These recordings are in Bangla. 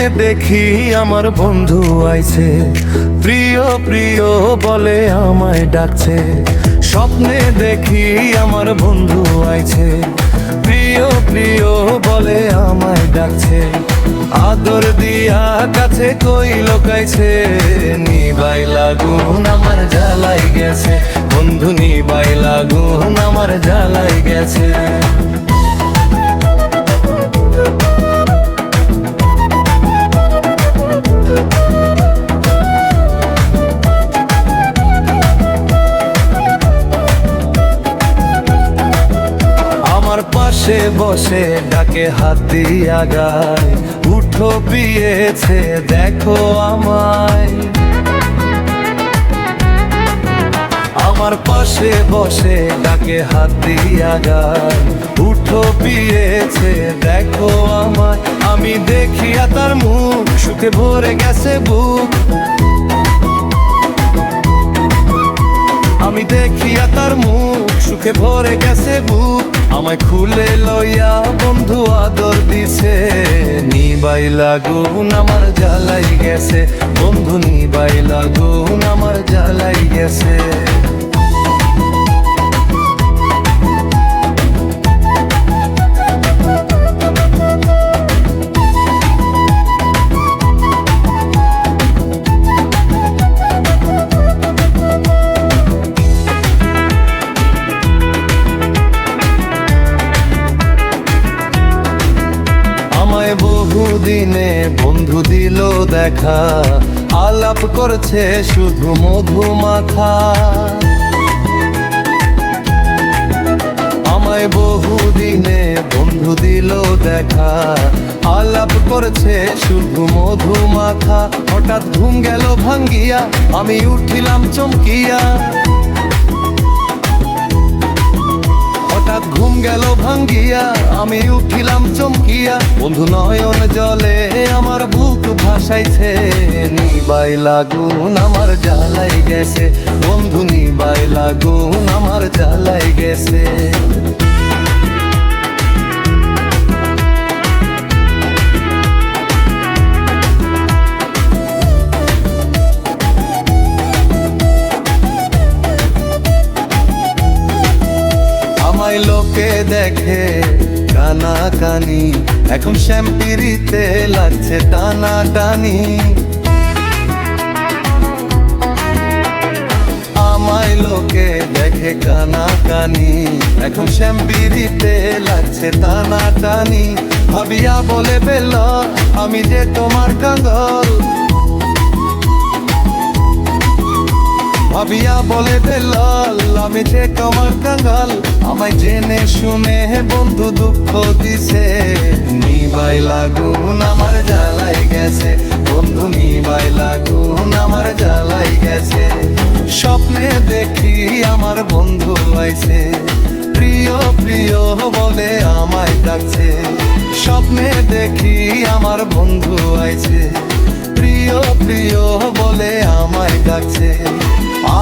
দেখি আমার বন্ধু আইছে, প্রিয় প্রিয় বলে আমায় ডাকছে। স্বপ্নে দেখি আমার বন্ধু আইছে, প্রিয় প্রিয় বলে আমায় ডাকছে। আদর দিয়া কাছে কই লোকাইছে, নিবাই লাগুন আমার জ্বালাই গেছে। বন্ধু নিবাই লাগুন আমার জ্বালাই গেছে। আমার পাশে বসে ডাকে হাত দিয়া গায়, উঠো পিয়েছে দেখো আমায়। আমার পাশে বসে ডাকে হাত দিয়া গায়, উঠো পিয়েছে দেখো আমায়। আমি দেখিয়া তার মুখ, সুখে ভরে গেছে বুক। আমি দেখিয়া তার মুখ, সুখে ভরে গেছে বুক। আমায় খুলে লইয়া বন্ধু আদর দিছে, নিবাই লাগুন আমার জ্বালাই গেছে। বন্ধু নিবাই লাগুন আমার জ্বালাই গেছে। বহুদিনে বন্ধু দিল দেখা, আলাপ করছে শুধু মধু মাখা। আমায় বহুদিনে বন্ধু দিল দেখা, আলাপ করছে শুধু মধু মাখা। হঠাৎ ঘুম গেল ভাঙ্গিয়া, আমি উঠিলাম চমকিয়া। হঠাৎ ঘুম গেল ভাঙ্গিয়া, আমি উঠিলাম চমকিয়া। বন্ধু নয়ন জলে আমার বুক ভাসাইছে, নিবাই লাগুন আমার জ্বালাই গেছে। বন্ধু নিবাই লাগুন আমার জ্বালাই গেছে। লোকে দেখে কানা কানি, এখন শ্যাম্পিরিতে লাগছে টানা টানি। আমায় লোকে দেখে কানা কানি, এখন শ্যাম্পিরিতে লাগছে টানা টানি। ভাবিয়া বলে বেল আমি যে তোমার কাঙ্গল, ভাবিয়া বলে বেলাল আমি যে তোমার কাঙ্গাল। আমায় জেনে শুনে বন্ধু দুঃখ দিছে, নিবাই লাগুন আমার জ্বালাই গেছে। বন্ধু নিবাই লাগুন আমার জ্বালাই গেছে। স্বপ্নে দেখি আমার বন্ধু আইছে, প্রিয় প্রিয় বলে আমায় ডাকছে। স্বপ্নে দেখি আমার বন্ধু আইছে, প্রিয় প্রিয় বলে আমায় ডাকছে।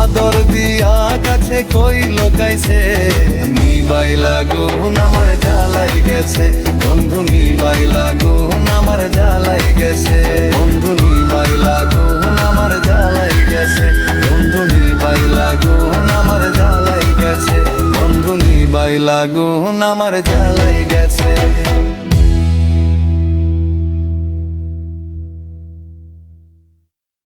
আদর দিয়া কাছে কই লোকাইছে, নিবাই লাগুন আমার জ্বালাই গেছে। বন্ধু নিবাই লাগুন আমার জ্বালাই গেছে। বন্ধু নিবাই লাগুন আমার জ্বালাই গেছে। বন্ধু নিবাই লাগুন আমার জ্বালাই গেছে। বন্ধু নিবাই লাগুন আমার জ্বালাই গেছে।